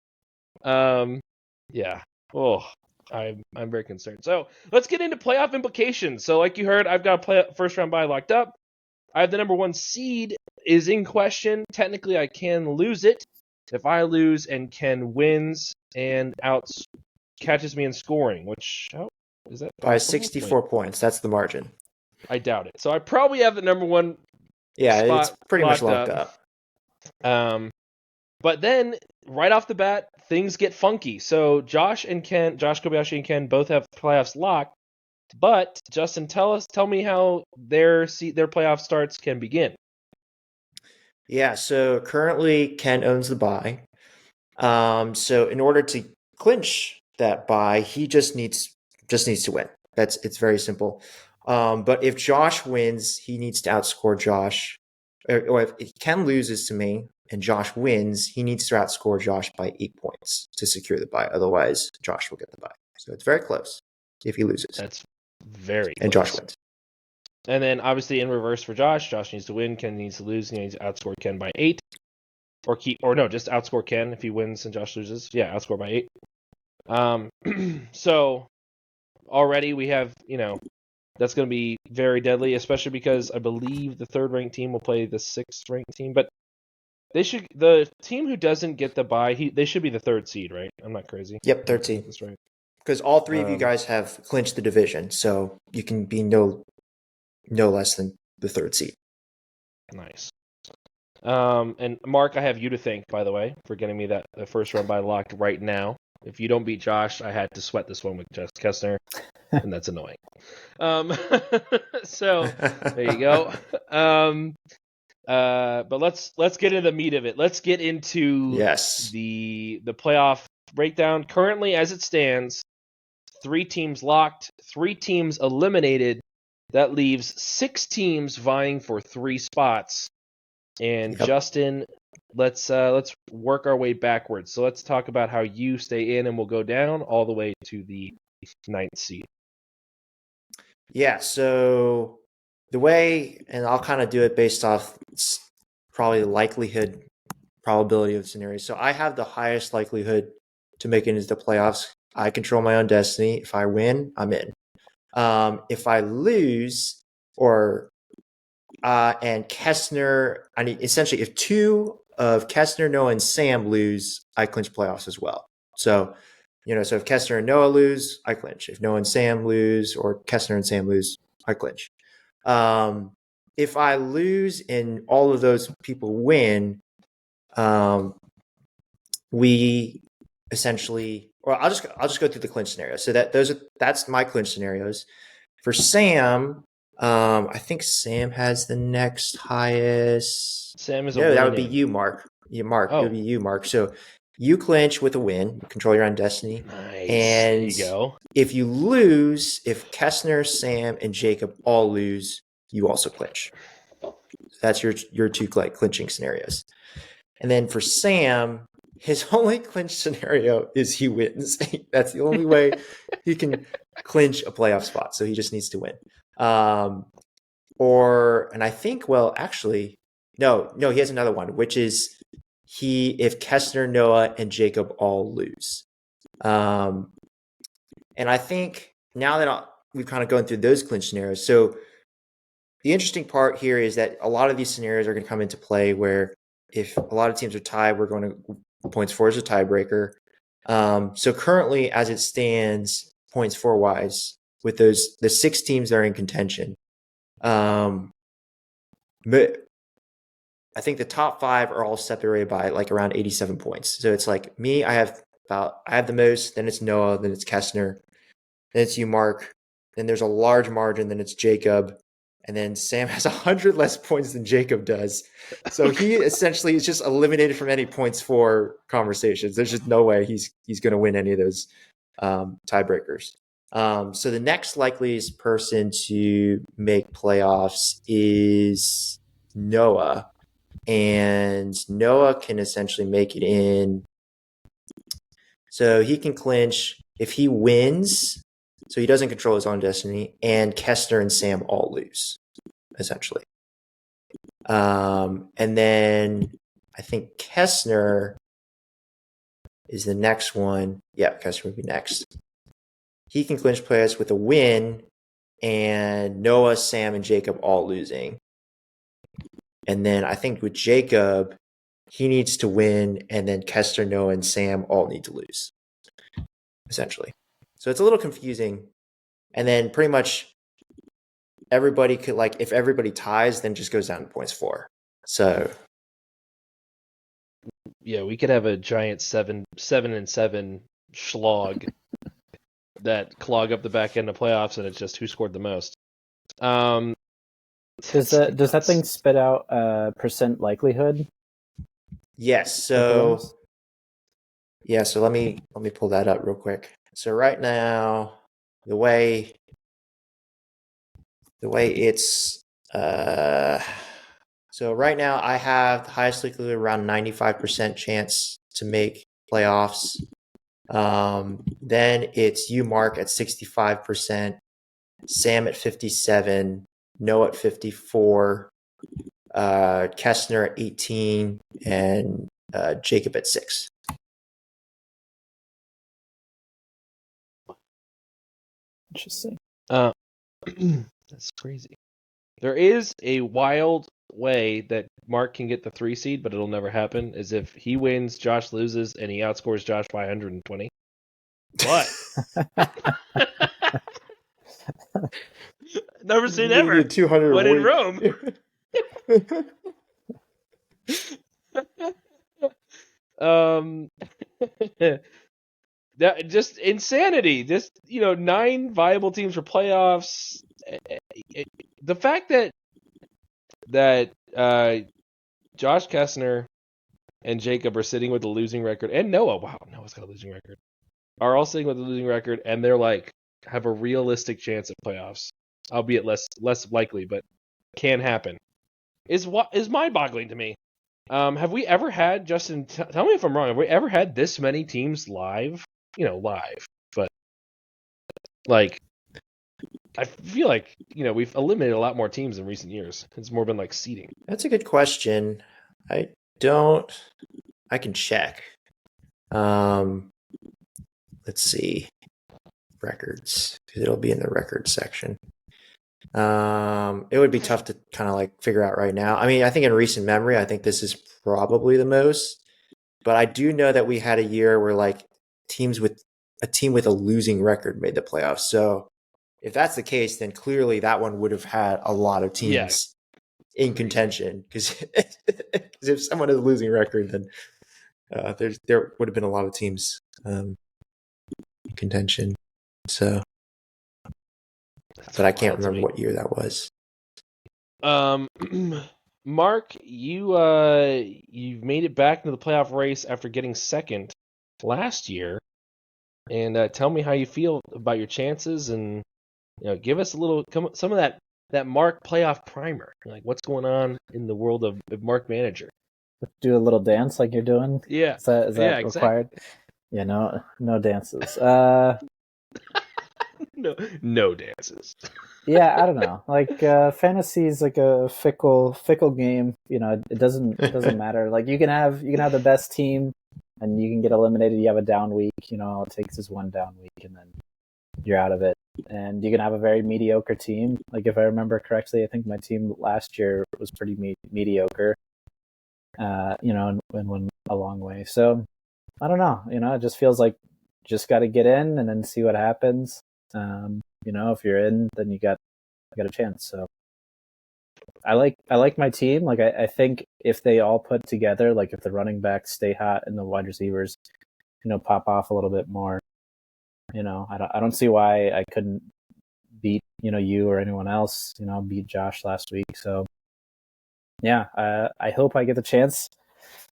Yeah. Oh, I'm very concerned. So let's get into playoff implications. So like you heard, I've got a first round bye locked up. I have the number 1 seed is in question. Technically, I can lose it. If I lose and Ken wins and catches me in scoring, which is that by 64 points? That's the margin. I doubt it. So I probably have the number 1. Yeah, it's pretty much locked up. But then right off the bat, things get funky. So Josh Kobayashi and Ken both have playoffs locked. But Justin, tell me how their playoff starts can begin. Yeah, so currently Ken owns the bye. So in order to clinch that bye, he just needs to win. It's very simple. But if Josh wins, he needs to outscore Josh. Or if Ken loses to me and Josh wins, he needs to outscore Josh by 8 points to secure the bye. Otherwise, Josh will get the bye. So it's very close if he loses. That's very and close. Josh wins. And then obviously in reverse for Josh, Josh needs to win, Ken needs to lose, he needs to outscore Ken by 8. Just outscore Ken if he wins and Josh loses. Yeah, outscore by 8. So already we have, that's going to be very deadly, especially because I believe the third ranked team will play the sixth ranked team, but the team who doesn't get the bye, they should be the third seed, right? I'm not crazy. Yep, 13. That's right. Because all three of you guys have clinched the division, so you can be no less than the third seed. Nice. And Mark, I have you to thank, by the way, for getting me that first run by locked right now. If you don't beat Josh, I had to sweat this one with Jess Kessner, and that's annoying. So there you go. But let's get into the meat of it. Let's get into the playoff breakdown. Currently, as it stands, 3 teams locked, 3 teams eliminated. That leaves 6 teams vying for 3 spots. And Justin, let's work our way backwards. So let's talk about how you stay in, and we'll go down all the way to the 9th seed. Yeah, so the way, and I'll kind of do it based off probably the probability of scenarios. So I have the highest likelihood to make it into the playoffs. I control my own destiny. If I win, I'm in. If I lose, and Kessner, essentially if 2 of Kessner, Noah, and Sam lose, I clinch playoffs as well. So, so if Kessner and Noah lose, I clinch. If Noah and Sam lose, or Kessner and Sam lose, I clinch. If I lose and all of those people win, we essentially, or I'll just go through the clinch scenario. So that's my clinch scenarios. For Sam, I think Sam has the next highest. Sam is that would be you, Mark. It would be you, Mark. So you clinch with a win, you control your own destiny. Nice. And there you go. If you lose, if Kessner, Sam, and Jacob all lose, you also clinch. That's your 2 clinching scenarios. And then for Sam, his only clinch scenario is he wins. That's the only way he can clinch a playoff spot. So he just needs to win. And I think, actually, no, he has another one, which is if Kessner, Noah, and Jacob all lose. And I think now that we've kind of gone through those clinch scenarios, so the interesting part here is that a lot of these scenarios are going to come into play where if a lot of teams are tied, we're going to points for as a tiebreaker. So currently, as it stands, points for wise, with the 6 teams that are in contention, I think the top 5 are all separated by like around 87 points. So it's like me, I have the most, then it's Noah, then it's Kessner, then it's you, Mark, then there's a large margin, then it's Jacob, and then Sam has 100 less points than Jacob does. So he essentially is just eliminated from any points for conversations. There's just no way he's going to win any of those tiebreakers. So the next likeliest person to make playoffs is Noah. And Noah can essentially make it in. So he can clinch if he wins. So he doesn't control his own destiny, and Kessner and Sam all lose, essentially. And then I think Kessner is the next one. Yeah, Kessner would be next. He can clinch playoffs with a win, and Noah, Sam, and Jacob all losing. And then I think with Jacob, he needs to win, and then Kessner, Noah, and Sam all need to lose, essentially. So it's a little confusing. And then pretty much everybody could, if everybody ties, then just goes down to points for. So yeah, we could have a giant 7-7 schlog that clog up the back end of playoffs, and it's just who scored the most. Does that thing spit out percent likelihood? Yes. So Yeah, so let me pull that up real quick. So right now, the way it's so right now I have the highest likelihood around 95% chance to make playoffs. Then it's you, Mark, at 65%, Sam at 57, Noah at 54, Kessner at 18, and Jacob at 6. Interesting. That's crazy. There is a wild way that Mark can get the 3 seed, but it'll never happen. Is if he wins, Josh loses, and he outscores Josh by 120. But never seen ever. 200 But in Rome. That just insanity. Just 9 viable teams for playoffs. The fact that Josh Kessner and Jacob are sitting with a losing record, and Noah's got a losing record, are all sitting with a losing record, and they're like have a realistic chance at playoffs, albeit less likely, but can happen. Is mind-boggling to me. Have we ever had, Justin? Tell me if I'm wrong. Have we ever had this many teams live? Live, but like I feel like we've eliminated a lot more teams in recent years. It's more been like seeding. That's a good question. I can check. Let's see. Records, because it'll be in the records section. It would be tough to kind of like figure out right now. I mean, I think in recent memory, I think this is probably the most. But I do know that we had a year where like a team with a losing record made the playoffs. So if that's the case, then clearly that one would have had a lot of teams in contention. Because if someone has a losing record, then there would have been a lot of teams in contention. So, but I can't remember what year that was. Mark, you've made it back into the playoff race after getting second last year, and tell me how you feel about your chances, and give us some of that Mark playoff primer. Like what's going on in the world of Mark Manager? Do a little dance like you're doing. Yeah, is that required? Exactly. Yeah, no dances. No dances. Yeah, I don't know. Like fantasy is like a fickle game. It doesn't matter. Like you can have the best team, and you can get eliminated. You have a down week. All it takes is one down week, and then you're out of it. And you can have a very mediocre team. Like if I remember correctly, I think my team last year was pretty mediocre. And went a long way. So I don't know. It just feels like just got to get in and then see what happens. If you're in, then you got a chance. So I like my team. Like I think if they all put together, like if the running backs stay hot and the wide receivers, pop off a little bit more, I don't see why I couldn't beat you or anyone else. Beat Josh last week. So yeah, I hope I get the chance.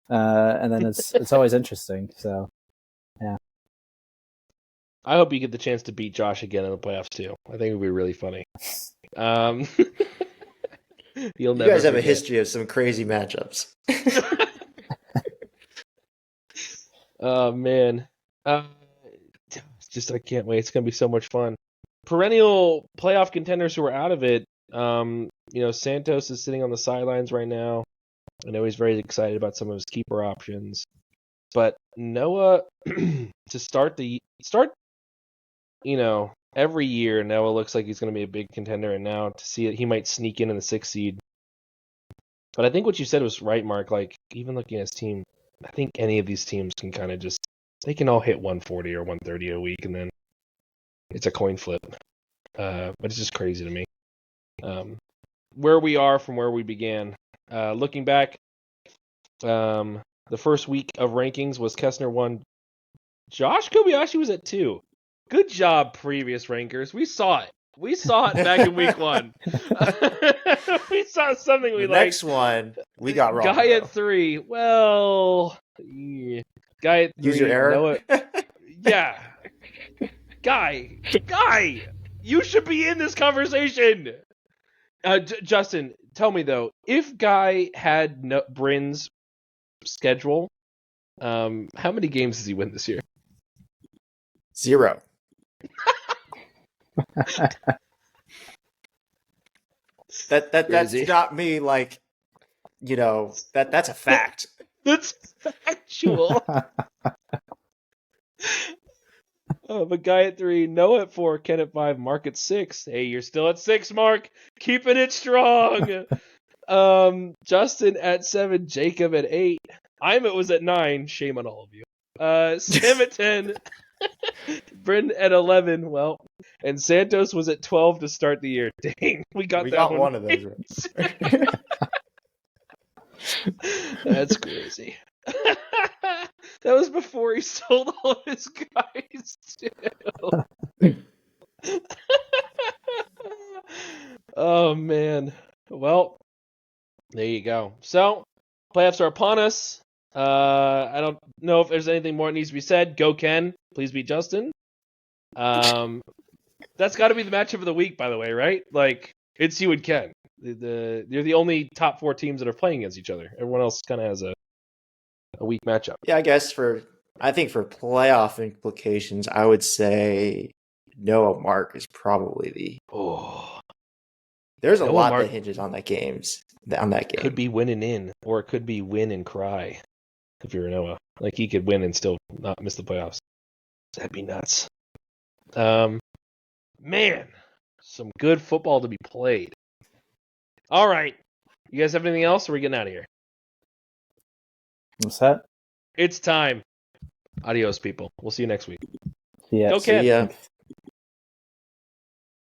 And then it's always interesting. So yeah. I hope you get the chance to beat Josh again in the playoffs too. I think it would be really funny. You guys have a history of some crazy matchups. Oh man, I can't wait. It's gonna be so much fun. Perennial playoff contenders who are out of it. Santos is sitting on the sidelines right now. I know he's very excited about some of his keeper options, but Noah to start. Every year Noah looks like he's going to be a big contender, and now to see it, he might sneak in the 6th seed. But I think what you said was right, Mark. Like, even looking at his team, I think any of these teams can kind of they can all hit 140 or 130 a week, and then it's a coin flip. But it's just crazy to me. Where we are from where we began. Looking back, the first week of rankings was Kessner 1. Josh Kobayashi was at 2. Good job, previous rankers. We saw it. We saw it back in week 1. We saw something we liked. Next one, we got wrong. Guy at 3. Well, yeah. Guy at 3, Use your error. Noah. Yeah. Guy, you should be in this conversation. Justin, tell me though, if Guy had Bryn's schedule, how many games does he win this year? 0. That's Crazy. not me like, that's a fact. That's factual. But Guy at 3, Noah at 4, Ken at 5, Mark at 6. Hey, you're still at 6, Mark. Keeping it strong. Justin at 7, Jacob at 8. Imit was at 9. Shame on all of you. Sam at 10. Bryn at 11. Well, and Santos was at 12 to start the year. Dang, we got one of those. Right? That's crazy. That was before he sold all of his guys, too. Oh, man. Well, there you go. So, playoffs are upon us. I don't know if there's anything more that needs to be said. Go Ken. Please beat Justin. That's got to be the matchup of the week, by the way, right? Like, it's you and Ken. You're the only top 4 teams that are playing against each other. Everyone else kind of has a weak matchup. Yeah, I guess I think for playoff implications, I would say Noah Mark is probably There's a Noah lot Mark that hinges on that game. Could be winning in, or it could be win and cry. If you're Noah, like he could win and still not miss the playoffs. That'd be nuts. Man, some good football to be played. All right, you guys have anything else? Or are we getting out of here? What's that? It's time. Adios, people. We'll see you next week. Yeah. Go Ken. See ya.